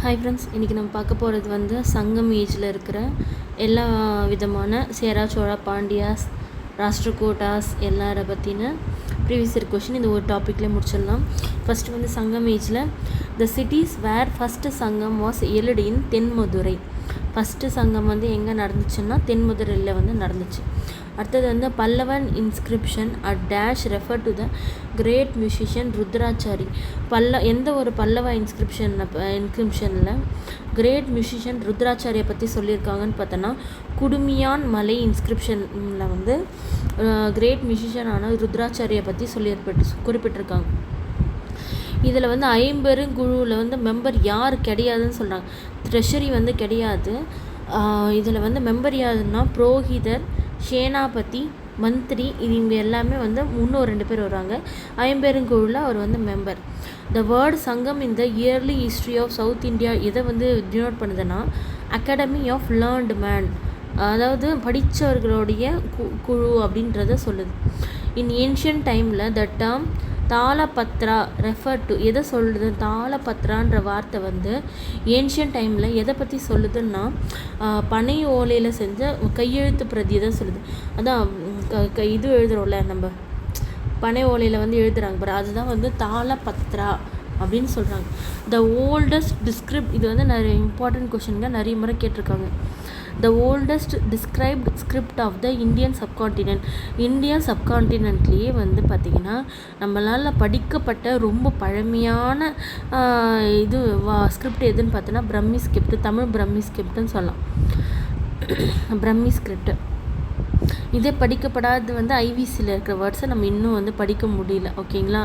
Hi friends, இன்றைக்கி நம்ம பார்க்க போகிறது வந்து சங்கம் ஏஜில் இருக்கிற எல்லா விதமான சேரா சோழா பாண்டியாஸ் ராஷ்டிரகூட்டாஸ் எல்லாரை பற்றின ப்ரீவியஸ் இயர் கொஷின் இந்த ஒரு டாப்பிக்லேயே முடிச்சிடலாம். ஃபஸ்ட்டு வந்து சங்கம் ஏஜில் the cities where first Sangam was held in Thenmadurai. First Sangam வந்து எங்கே நடந்துச்சுன்னா தென்மதுரையில் வந்து நடந்துச்சு. அடுத்தது வந்து Pallavan inscription at dash refer to the great musician Rudrachari. எந்த ஒரு பல்லவ இன்ஸ்கிரிப்ஷனில் கிரேட் மியூசிஷியன் ருத்ராச்சாரியை பற்றி சொல்லியிருக்காங்கன்னு பார்த்தோன்னா குடுமியான் மலை இன்ஸ்கிரிப்ஷனில் வந்து கிரேட் மியூசிஷியனான ருத்ராச்சாரியை பற்றி குறிப்பிட்டிருக்காங்க. இதில் வந்து 50 குழுவில் வந்து மெம்பர் யார் கிடையாதுன்னு சொல்கிறாங்க. ட்ரெஷரி வந்து கிடையாது. இதில் வந்து மெம்பர் யாருன்னா புரோஹிதர், சேனாபதி, மந்திரி, இவங்க எல்லாமே வந்து இன்னும் 2 பேர் வருவாங்க. 50 குழுவில் அவர் வந்து மெம்பர். த வேர்ட் சங்கம் இந்த early history of South India எதை வந்து டினோட் பண்ணுதுன்னா அகாடமி ஆஃப் லேர்ன்டு மேன், அதாவது படித்தவர்களுடைய குழு அப்படின்றத சொல்லுது. இன் ஏன்ஷியன்ட் டைமில் த டேர்ம் தாளபத்ரா ரெஃபர் டு எதை சொல்லுது? தாளபத்ரான்ற வார்த்தை வந்து ஏன்ஷியன்ட் டைமில் எதை பற்றி சொல்லுதுன்னா பனை ஓலையில் செஞ்ச கையெழுத்து பிரதி தான் சொல்லுது. அதான் இது எழுதுகிறோம்ல, நம்ம பனை ஓலையில் வந்து எழுதுகிறாங்க பாரு, அதுதான் வந்து தாளபத்ரா அப்படின்னு சொல்கிறாங்க. த ஓல்டஸ்ட் இது வந்து நிறைய இம்பார்ட்டன்ட் கொஷின்ங்க, நிறைய முறை கேட்டிருக்காங்க. The oldest described script of the Indian subcontinent. Indian சப்கான்டினென்ட்லேயே வந்து பார்த்திங்கன்னா நம்மளால் படிக்கப்பட்ட ரொம்ப பழமையான ஸ்கிரிப்ட் எதுன்னு பார்த்தோன்னா பிரம்மி ஸ்கிரிப்ட், தமிழ் பிரம்மி ஸ்கிரிப்ட்னு சொல்லலாம். பிரம்மி ஸ்கிரிப்ட் இதே படிக்கப்படாது வந்து ஐவிசியில் இருக்கிற வேர்ட்ஸை நம்ம இன்னும் வந்து படிக்க முடியல. ஓகேங்களா?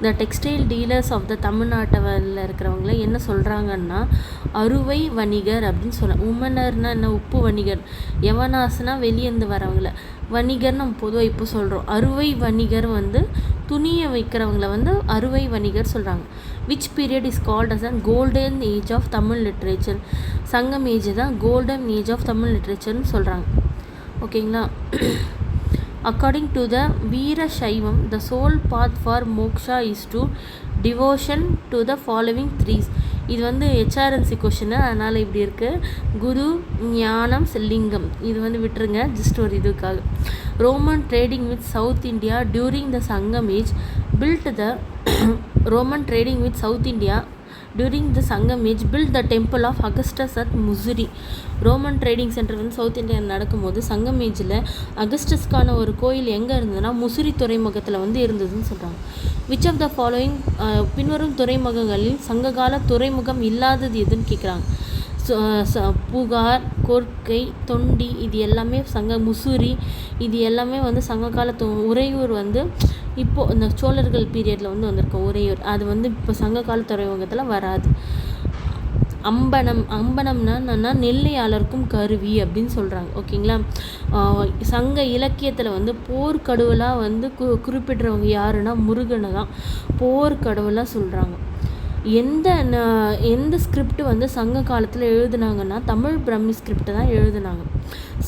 த டெக்ஸ்டைல் டீலர்ஸ் ஆஃப் த தமிழ்நாட்டில் இருக்கிறவங்கள என்ன சொல்கிறாங்கன்னா அறுவை வணிகர் அப்படின்னு சொல்கிறாங்க. உமனர்னா என்ன? உப்பு வணிகர். யவனாஸ்னா வெளியேந்து வரவங்கள வணிகர் நம்ம பொதுவாக இப்போ சொல்கிறோம். அறுவை வணிகர் வந்து துணியை வைக்கிறவங்கள வந்து அறுவை வணிகர் சொல்கிறாங்க. Which period is called as a golden age of Tamil literature. Sangam age தான் கோல்டன் ஏஜ் ஆஃப் தமிழ் லிட்ரேச்சர்னு சொல்கிறாங்க. ஓகேங்களா? According to the Veera Saivam the soul path for moksha is to devotion to the following threes. இது வந்து ஹெச்ஆர்என்சி கொஷின், அதனால் இப்படி இருக்குது. குரு, ஞானம், லிங்கம். இது வந்து விட்டுருங்க, ஜஸ்ட் ஒரு இதுக்காக. Roman trading with South India during the Sangam age built the Roman trading with South India during the Sangam age built the temple of Augustus at Mussoorie. Roman trading centre வந்து சவுத் இந்தியா நடக்கும்போது சங்கம் ஏஜில் அகஸ்டஸ்க்கான ஒரு கோயில் எங்கே இருந்ததுன்னா முசிறி துறைமுகத்தில் வந்து இருந்ததுன்னு சொல்கிறாங்க. விச் ஆஃப் த ஃபாலோயிங் பின்வரும் துறைமுகங்களில் சங்ககால துறைமுகம் இல்லாதது எதுன்னு கேட்குறாங்க. புகார், கொர்க்கை, தொண்டி, இது எல்லாமே முசூரி, இது எல்லாமே வந்து சங்ககால உறையூர் வந்து இப்போது இந்த சோழர்கள் பீரியடில் வந்து வந்திருக்கோம் உறையூர். அது வந்து இப்போ சங்ககால துறைமுகத்தில் வராது. அம்பனம்னா என்னன்னா நெல்லையாளருக்கும் கருவி அப்படின்னு சொல்கிறாங்க. ஓகேங்களா? சங்க இலக்கியத்தில் வந்து போர்க்கடவுளாக வந்து குறிப்பிடுறவங்க யாருன்னா முருகனை தான் போர்க்கடவுளாக சொல்கிறாங்க. எந்த ஸ்கிரிப்ட் வந்து சங்க காலத்தில் எழுதுனாங்கன்னா தமிழ் பிரம்மி ஸ்கிரிப்ட் தான் எழுதுனாங்க.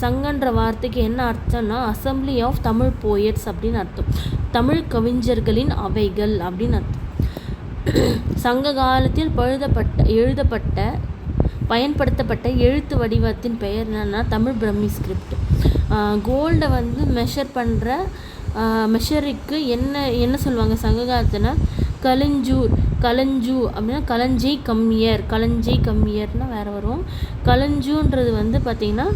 சங்கன்ற வார்த்தைக்கு என்ன அர்த்தம்னா அசம்பிளி ஆஃப் தமிழ் போயட்ஸ் அப்படின்னு அர்த்தம். தமிழ் கவிஞர்களின் அவைகள் அப்படின்னு அர்த்தம். சங்க காலத்தில் பயன்படுத்தப்பட்ட எழுத்து வடிவத்தின் பெயர் என்னன்னா தமிழ் பிரம்மி ஸ்கிரிப்ட். கோல்டை வந்து மெஷர் பண்ணுற மெஷருக்கு என்ன சொல்லுவாங்க சங்க காலத்தில்? கலஞ்சு அப்படின்னா களஞ்சை கம்மியர்னா வேறு வரும். களஞ்சுன்றது வந்து பார்த்திங்கன்னா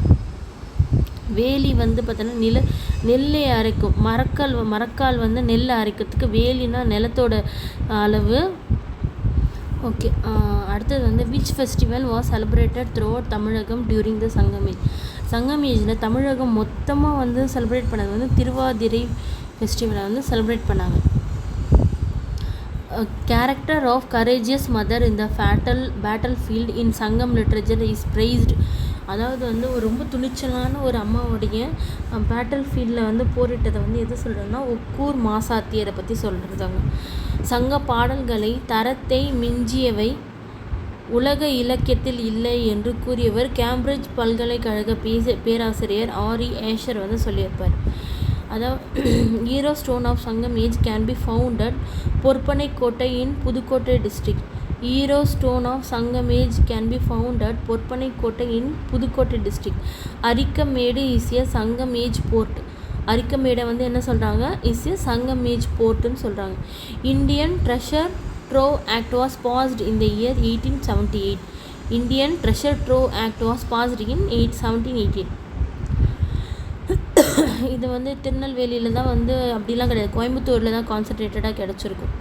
வேலி வந்து பார்த்தோன்னா நெல்லை அரைக்கும். மரக்கால் வந்து நெல்லை அரைக்கிறதுக்கு, வேலினா நிலத்தோட அளவு. ஓகே, அடுத்தது வந்து which festival was celebrated through out Tamilagam during the Sangam age. சங்கம் ஏஜில் தமிழகம் மொத்தமாக வந்து செலிப்ரேட் பண்ணது வந்து திருவாதிரை ஃபெஸ்டிவலை வந்து செலிப்ரேட் பண்ணாங்க. Character of courageous mother in the battle field in Sangam literature is priced. அதாவது வந்து ஒரு ரொம்ப துணிச்சலான ஒரு அம்மாவுடைய பேட்டில் ஃபீல்டில் வந்து போரிட்டதை வந்து எது சொல்கிறதுனா ஒக்கூர் மாசாத்தியரை பற்றி சொல்கிறதாங்க. சங்க பாடல்களை தரத்தை மிஞ்சியவை உலக இலக்கியத்தில் இல்லை என்று கூறியவர் கேம்பிரிட்ஜ் பல்கலைக்கழக பேராசிரியர் ஆரி ஏஷர் வந்து சொல்லியிருப்பார். அதாவது hero stone of Sangam age can be found at Porpanai Kottai in Pudukkottai district. Hero stone of Sangam age can be found at Porpanai in Pudukkottai district. Arikamedu is a Sangam age port. அரிக்கமேடை வந்து என்ன சொல்கிறாங்க, இஸ் எ சங்கம் ஏஜ் போர்ட்டுன்னு சொல்கிறாங்க. Indian treasure trove act was passed in the year 1878. Indian treasure trove act was passed in 1788. இது வந்து திருநெல்வேலியில் தான் வந்து அப்படிலாம் கிடையாது, கோயம்புத்தூரில் தான் கான்சன்ட்ரேட்டடாக கிடச்சிருக்கும்.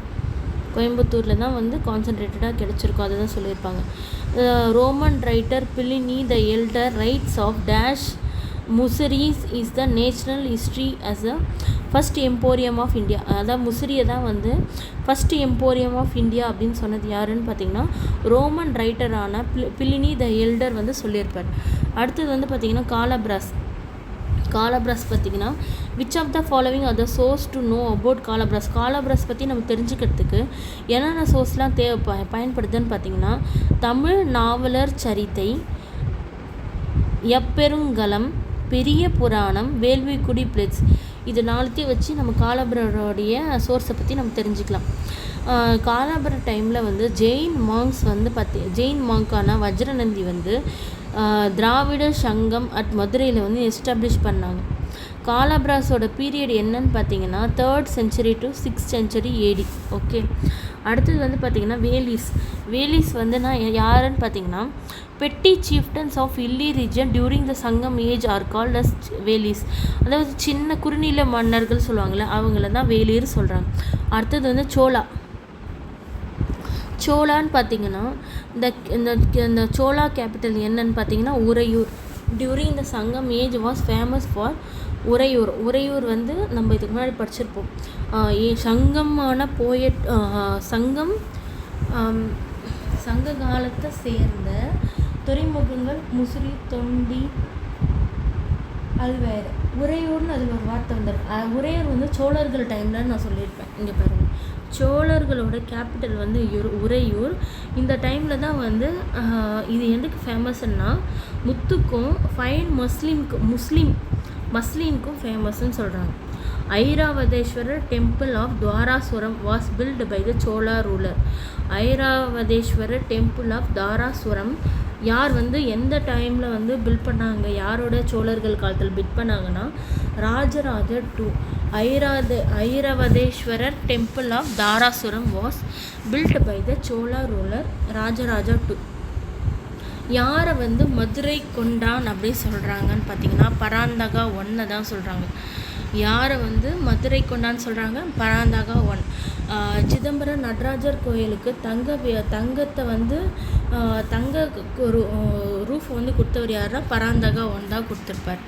கோயம்புத்தூரில் தான் வந்து கான்சன்ட்ரேட்டடாக கிடச்சிருக்கும், அதை தான் சொல்லியிருப்பாங்க. Roman writer Pliny the Elder writes of dash Muziris is the national history as a first emporium of India. அதான் முசிறியை தான் வந்து ஃபஸ்ட் எம்போரியம் ஆஃப் இந்தியா அப்படின்னு சொன்னது யாருன்னு பார்த்தீங்கன்னா ரோமன் ரைட்டரான பிலினி த எல்டர் வந்து சொல்லியிருப்பார். அடுத்தது வந்து பார்த்திங்கன்னா காலப்ராஸ் பார்த்திங்கன்னா which of the following are the source to know about Kalabhras பற்றி நம்ம தெரிஞ்சுக்கிறதுக்கு என்னென்ன சோர்ஸ்லாம் பயன்படுதுன்னு பார்த்திங்கன்னா தமிழ் நாவலர் சரித்தை, எப்பெருங்கலம், பெரிய புராணம், வேள்விக்குடி பிளேட்ஸ், இது நாலுத்தையும் வச்சு நம்ம காலபரோடைய சோர்ஸை பற்றி நம்ம தெரிஞ்சுக்கலாம். காலபர டைமில் வந்து ஜெயின் மாங்கான வஜ்ரநந்தி வந்து திராவிட சங்கம் அட் மதுரையில் வந்து எஸ்டாப்ளிஷ் பண்ணாங்க. காலப்ராஸோட பீரியட் என்னன்னு பார்த்தீங்கன்னா 3rd century to 6th century AD. Okay, அடுத்தது வந்து பார்த்திங்கன்னா வேலிஸ் வந்து நான் யாருன்னு பார்த்தீங்கன்னா petty chieftains of hilly region during the Sangam age are called as Velis. அதாவது சின்ன குறுநில மன்னர்கள் சொல்லுவாங்கள்ல, அவங்கள தான் வேலிர் சொல்கிறாங்க. அடுத்தது வந்து சோலான்னு பார்த்தீங்கன்னா இந்த சோலா கேபிட்டல் என்னன்னு பார்த்தீங்கன்னா Uraiyur. During the Sangam age was famous for Uraiyur வந்து நம்ம இதுக்கு முன்னாடி படிச்சிருப்போம். சங்கமான போயட் சங்க காலத்தை சேர்ந்த துறைமுகங்கள் முசிறி, தொண்டி, அது வேறு. உறையூர்னு அதில் ஒரு வார்த்தை வந்துடும். உறையூர் வந்து சோழர்கள் டைமில் நான் சொல்லியிருப்பேன். இங்கே பாருங்கள், சோழர்களோட கேபிட்டல் வந்து உறையூர். இந்த டைமில் தான் வந்து இது எதுக்கு ஃபேமஸ்ன்னா முத்துக்கும் ஃபைன் மஸ்லினுக்கும் ஃபேமஸ்ன்னு சொல்கிறாங்க. Airavateswarar temple of Darasuram was built by the Chola ruler. Airavateswarar temple of Darasuram யார் வந்து எந்த டைமில் வந்து பில்ட் பண்ணாங்க, யாரோட சோழர்கள் காலத்தில் பில்ட் பண்ணாங்கன்னா Rajaraja 2. Airavateswarar temple of Darasuram was built by the Chola ruler Rajaraja 2. யாரை வந்து மதுரை கொண்டான் அப்படின்னு சொல்கிறாங்கன்னு பார்த்தீங்கன்னா பராந்தகா 1 தான் சொல்கிறாங்க. யாரை வந்து மதுரை கொண்டான்னு சொல்கிறாங்க, பராந்தகா 1. சிதம்பரம் நடராஜர் கோயிலுக்கு தங்கத்தை வந்து ஒரு ரூஃப் வந்து கொடுத்தவர் யாருன்னா பராந்தகா 1 தான் கொடுத்துருப்பார்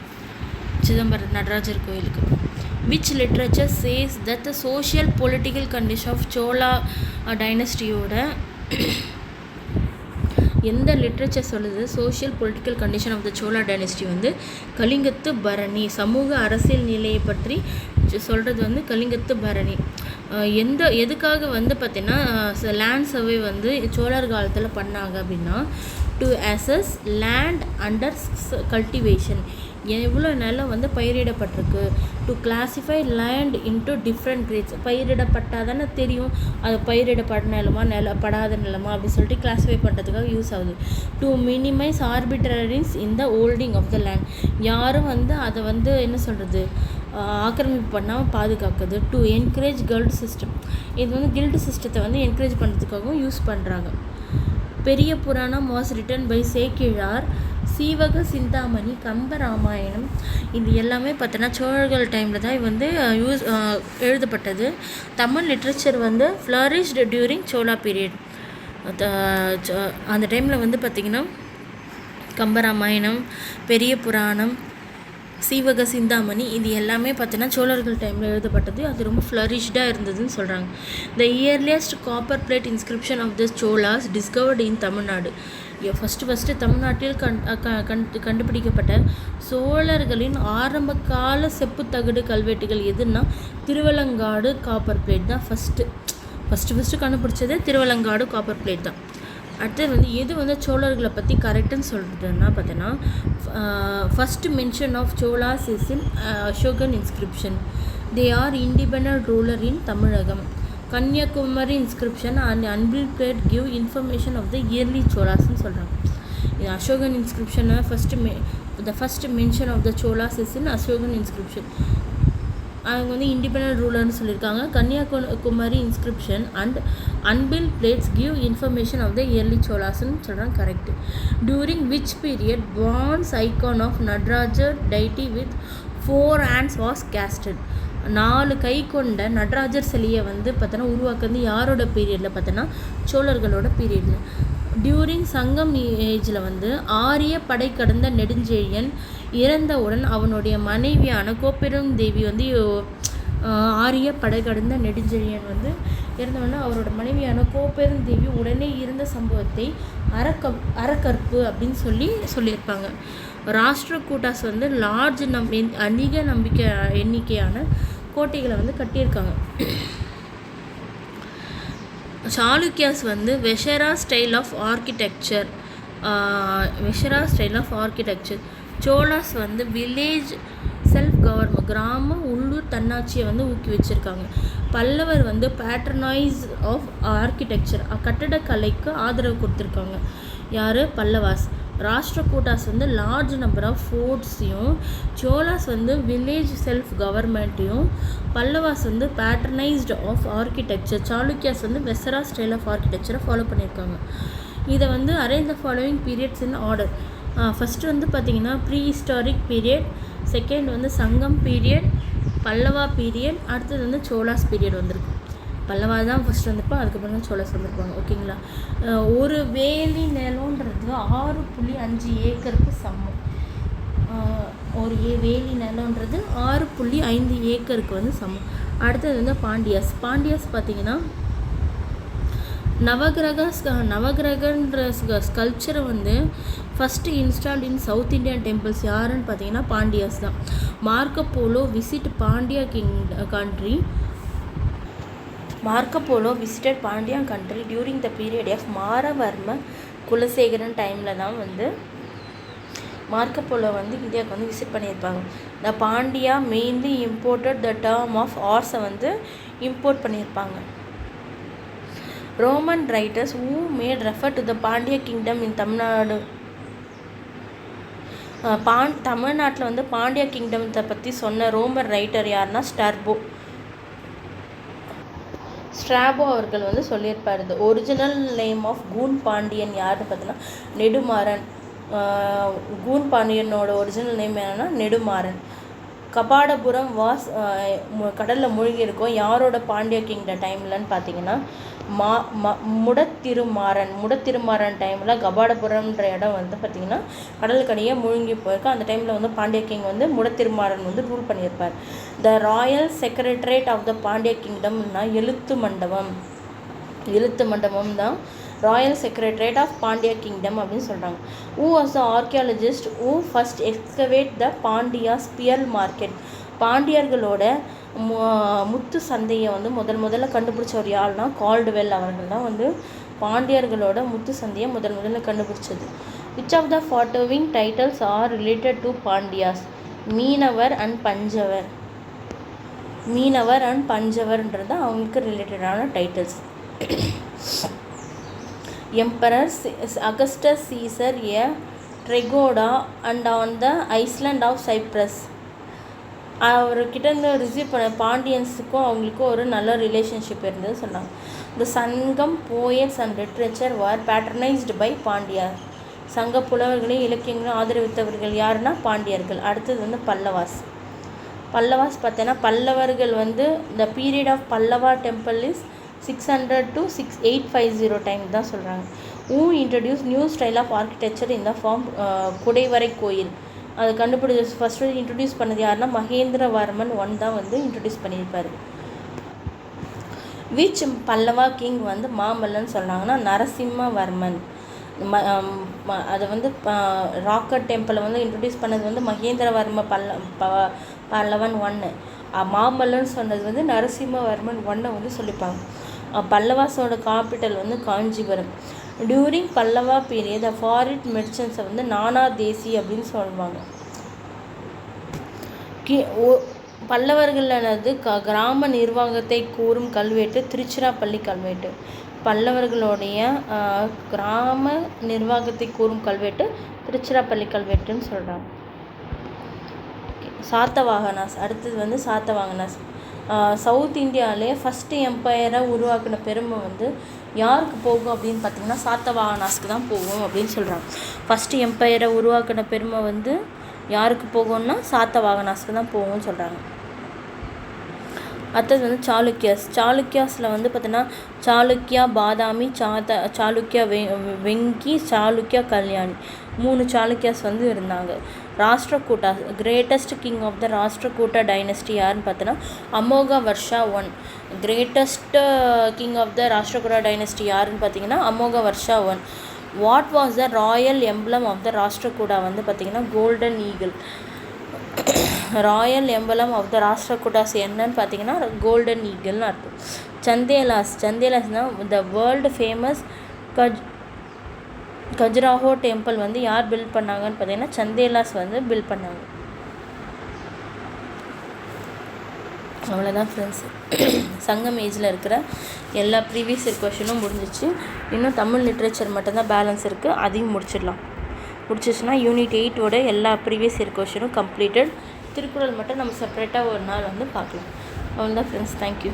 சிதம்பரம் நடராஜர் கோயிலுக்கு. Which literature says that the social political condition of Chola டைனஸ்டியோட எந்த லிட்ரேச்சர் சொல்லுது social political condition of the Chola dynasty வந்து கலிங்கத்து பரணி. சமூக அரசியல் நிலையை பற்றி சொல்கிறது வந்து கலிங்கத்து பரணி. எதுக்காக வந்து பார்த்திங்கன்னா லேண்ட் சர்வே வந்து சோழர் காலத்தில் பண்ணாங்க அப்படின்னா to assess land under cultivation, எவ்வளோ நிலம் வந்து பயிரிடப்பட்டிருக்கு. To classify land into different grades, பயிரிடப்பட்டால் தானே தெரியும் அது பயிரிடப்பட்ட நிலமா படாத நிலமா அப்படின்னு சொல்லிட்டு கிளாஸிஃபை பண்ணுறதுக்காக யூஸ் ஆகுது. To minimise arbitrariness in the holding of the land, யாரும் வந்து அதை வந்து என்ன சொல்கிறது ஆக்கிரமிப்பு பண்ணாமல் பாதுகாக்குது. டு என்கரேஜ் கில்டு சிஸ்டம், இது வந்து கில்டு சிஸ்டத்தை வந்து என்கரேஜ் பண்ணுறதுக்காகவும் யூஸ் பண்ணுறாங்க. Periya Puranam was written by Sekkizhar, Seevaka Chintamani, Kambaramayanam, இது எல்லாமே பார்த்தோன்னா சோழர்கள் டைமில் தான் வந்து எழுதப்பட்டது. தமிழ் லிட்ரேச்சர் வந்து ஃப்ளரிஷ்டு டியூரிங் சோழா பீரியட். அந்த டைமில் வந்து பார்த்திங்கன்னா கம்பராமாயணம், பெரிய புராணம், சீவக சிந்தாமணி, இது எல்லாமே பார்த்தீங்கன்னா சோழர்கள் டைமில் எழுதப்பட்டது. அது ரொம்ப ஃப்ளரிஷ்டாக இருந்ததுன்னு சொல்கிறாங்க. The earliest copper plate inscription of the Cholas discovered in Tamil Nadu. First தமிழ்நாட்டில் கண்டுபிடிக்கப்பட்ட சோழர்களின் ஆரம்ப கால செப்பு தகடு கல்வெட்டுகள் எதுன்னா திருவலங்காடு காப்பர் பிளேட் தான் ஃபஸ்ட்டு கண்டுபிடிச்சது. திருவலங்காடு காப்பர் பிளேட் தான். அடுத்தது வந்து எது வந்து சோழர்களை பற்றி கரெக்டுன்னு சொல்கிறதுன்னா பார்த்தீங்கன்னா first mention of Cholas is in Ashokan inscription. They are independent ruler in Tamilagam. Kanyakumari inscription and Anbil plate give information of the early சோலாஸ்ன்னு சொல்கிறாங்க. இது அசோகன் இன்ஸ்கிரிப்ஷனை the first mention of the Cholas is in Ashokan inscription. அவங்க வந்து இண்டிபெண்டன்ட் ரூலர்னு சொல்லியிருக்காங்க. Kanyakumari inscription and Anbil plates give information of the early சோலாஸ்ன்னு சொல்கிறாங்க. Correct. During which period bronze icon of Natarajar deity with 4 hands was casted. 4 கை கொண்ட நடராஜர் சிலையை வந்து பார்த்தோன்னா உருவாக்குறது யாரோட பீரியடில் பார்த்தோன்னா சோழர்களோட பீரியடில். டியூரிங் சங்கம் ஏஜில் வந்து ஆரிய படை கடந்த நெடுஞ்செழியன் இறந்தவுடன் அவனுடைய மனைவியான கோப்பெருந்தேவி வந்து ஆரிய படை கடந்த நெடுஞ்செழியன் வந்து இறந்தவுடனே அவரோட மனைவியான கோப்பெருந்தேவி உடனே இருந்த சம்பவத்தை அறக்கற்பு அப்படின்னு சொல்லியிருப்பாங்க. ராஷ்டிரகூட்டாஸ் வந்து அதிக எண்ணிக்கையான கோட்டைகளை வந்து கட்டியிருக்காங்க. சாளுக்கியாஸ் வந்து வெஷரா ஸ்டைல் ஆஃப் ஆர்கிடெக்சர். சோலாஸ் வந்து வில்லேஜ் செல்ஃப் கவர்மெண்ட் கிராம உள்ளூர் தன்னாட்சியை வந்து ஊக்குவிச்சிருக்காங்க. பல்லவர் வந்து பேட்ரனைஸ் ஆஃப் ஆர்கிடெக்சர் கட்டடக்கலைக்கு ஆதரவு கொடுத்துருக்காங்க. யார்? பல்லவாஸ். ராஷ்டிரகூட்டாஸ் வந்து லார்ஜ் நம்பர் ஆஃப் ஃபோர்ட்ஸையும், சோலாஸ் வந்து வில்லேஜ் செல்ஃப் கவர்மெண்ட்டையும், பல்லவாஸ் வந்து பேட்ரனைஸ்டு ஆஃப் ஆர்கிடெக்சர், சாளுக்கியாஸ் வந்து வெசரா ஸ்டைல் ஆஃப் ஆர்கிடெக்சரை ஃபாலோ பண்ணியிருக்காங்க. இதை வந்து arrange the following periods in order. First வந்து பார்த்திங்கன்னா ப்ரீ ஹிஸ்டாரிக் பீரியட், செகண்ட் வந்து சங்கம் பீரியட், பல்லவா பீரியட், அடுத்தது வந்து சோலாஸ் பீரியட் வந்திருக்கு. பல்லவா தான் ஃபஸ்ட்டு வந்திருப்பாங்க, அதுக்கப்புறம் தான் சோலாஸ் வந்திருப்பாங்க. ஓகேங்களா? ஒரு வேலி நிலன்றது 6.5 ஏக்கருக்கு சமம். ஒரு வேலி நிலன்றது 6.5 ஏக்கருக்கு வந்து சமம். அடுத்தது வந்து பாண்டியாஸ் பார்த்திங்கன்னா நவகிரகன்ற ஸ்கல்ப்சரை வந்து first installed in South Indian temples யாருன்னு பார்த்தீங்கன்னா பாண்டியாஸ் தான். Marco Polo visited Pandya country during the period of Maravarma Kulasekaran டைமில் தான் வந்து மார்க்கோபோலோ வந்து இந்தியாவுக்கு வந்து விசிட் பண்ணியிருப்பாங்க. The Pandya mainly imported the term of ஆர்ஸை வந்து இம்போர்ட் பண்ணியிருப்பாங்க. Roman writers who made refer to the Pandya kingdom in Tamil Nadu. தமிழ்நாட்டில் வந்து பாண்டிய கிங்டத்தை பற்றி சொன்ன ரோமன் ரைட்டர் யாருன்னா ஸ்ட்ராபோ அவர்கள் வந்து சொல்லியிருப்பார். The original name of Koon Pandiyan யாருன்னு பார்த்தீங்கன்னா நெடுமாறன். கூன் பாண்டியனோட ஒரிஜினல் நேம் என்னன்னா நெடுமாறன். கபாடபுரம் வாஸ் கடலில் மூழ்கி இருக்கும். யாரோட பாண்டிய கிங்டம் டைம்லன்னு பார்த்தீங்கன்னா முடத்திருமாறன் டைமில் கபாடபுரம்ன்ற இடம் வந்து பார்த்திங்கன்னா கடலுக்கடியே மூழ்கி போயிருக்கு. அந்த டைமில் வந்து பாண்டிய கிங் வந்து முடத்திருமாறன் வந்து ரூல் பண்ணியிருப்பார். The royal secretariat of the Pandya கிங்டம்னா எழுத்து மண்டபம் தான் royal secretariat of Pandya kingdom அப்படின்னு சொல்கிறாங்க. Who was the archaeologist who first excavate the Pandyas pearl market. பாண்டியர்களோட முத்து சந்தையை வந்து முதல்ல கண்டுபிடிச்சவர் யாருன்னா கால்டுவெல் அவர்கள் தான் வந்து பாண்டியர்களோட முத்து சந்தையை முதல்ல கண்டுபிடிச்சது. Which of the following titles are related to Pandyas? Meenavar and பஞ்சவர்ன்றது அவங்களுக்கு ரிலேட்டடான titles. Emperor Augustus Caesar a ட்ரெகோடா and on the island of Cyprus. அவர்கிட்ட இருந்து ரிசீவ் பண்ண பாண்டியன்ஸுக்கும் அவங்களுக்கும் ஒரு நல்ல ரிலேஷன்ஷிப் இருந்தது சொன்னாங்க. The Sangam poets and literature were patronised by Pandya. சங்க புலவர்களையும் இலக்கியங்களையும் ஆதரவித்தவர்கள் யாருன்னா பாண்டியர்கள். அடுத்தது வந்து பல்லவாஸ் பார்த்தீங்கன்னா பல்லவர்கள் வந்து the period of Pallava temple is 600 to 850 time தான் சொல்கிறாங்க. Who introduce new style of architecture இந்த ஃபார்ம் குடைவரை கோயில். அது ஃபஸ்ட்டு இன்ட்ரடியூஸ் பண்ணது யாருன்னா மகேந்திரவர்மன் 1 தான் வந்து இன்ட்ரடியூஸ் பண்ணியிருப்பார். விச் பல்லவா கிங் வந்து மாமல்லன்னு சொன்னாங்கன்னா நரசிம்மவர்மன். அதை வந்து ராக்கட் டெம்பிளை வந்து இன்ட்ரடியூஸ் பண்ணது வந்து மகேந்திரவர்ம பல்லவன் 1. மாமல்லன்னு சொன்னது வந்து நரசிம்மவர்மன் 1 வந்து சொல்லிப்பாங்க. பல்லவாஸோட கேபிட்டல் வந்து Kanchipuram. During Pallava period the foreign மெர்ச்சன்ஸை வந்து நானா தேசி அப்படின்னு சொல்லுவாங்க. பல்லவர்களது கிராம நிர்வாகத்தை கூறும் கல்வெட்டு திருச்சிராப்பள்ளி கல்வெட்டு. பல்லவர்களுடைய கிராம நிர்வாகத்தை கூறும் கல்வெட்டு திருச்சிராப்பள்ளி கல்வெட்டுன்னு சொல்கிறாங்க. சாத்தவாகனாஸ். அடுத்தது வந்து சாத்தவாகனாஸ். சவுத் இந்தியாவிலே ஃபஸ்ட்டு எம்பையரை உருவாக்கின பெருமை வந்து யாருக்கு போகும் அப்படின்னு பார்த்திங்கன்னா சாத்தவாகனாஸ்க்கு தான் போகும் அப்படின்னு சொல்கிறாங்க. ஃபஸ்ட்டு எம்பையரை உருவாக்கின பெருமை வந்து யாருக்கு போகும்னா சாத்தவாகனாஸ்க்கு தான் போகும்னு சொல்கிறாங்க. அடுத்தது வந்து சாளுக்கியாஸில் வந்து பார்த்திங்கன்னா சாளுக்கியா, பாதாமி, சாளுக்கியா வெங்கி, சாளுக்கியா கல்யாணி 3 சாளுக்கியாஸ் வந்து இருந்தாங்க. Rashtrakuta, greatest king of the Rashtrakuta dynasty யாருன்னு பார்த்தோன்னா Amogha Varsha 1. Greatest king of the Rashtrakuta dynasty யாருன்னு பார்த்தீங்கன்னா Amogha Varsha 1. What was the royal emblem of the Rashtrakuta வந்து பார்த்திங்கன்னா golden eagle. Royal emblem of the Rashtrakutas என்னன்னு பார்த்தீங்கன்னா கோல்டன் ஈகிள்னு அர்த்தம். சந்தேலாஸ்னால் the world famous Khajuraho temple வந்து யார் பில்ட் பண்ணாங்கன்னு பார்த்தீங்கன்னா சந்தேலாஸ் வந்து பில்ட் பண்ணாங்க. அவ்வளோதான் ஃப்ரெண்ட்ஸ். சங்கம் ஏஜில் இருக்கிற எல்லா ப்ரீவியஸ் இயர் கொஷினும் முடிஞ்சிச்சு. இன்னும் தமிழ் லிட்ரேச்சர் மட்டும்தான் பேலன்ஸ் இருக்குது, அதையும் முடிச்சிச்சுன்னா யூனிட் 8ஓட எல்லா ப்ரீவியஸ் இயர் கொஷினும் கம்ப்ளீட்டட். திருக்குறள் மட்டும் நம்ம செப்பரேட்டாக ஒரு நாள் வந்து பார்க்கலாம். அவ்வளோதான் ஃப்ரெண்ட்ஸ். தேங்க்யூ.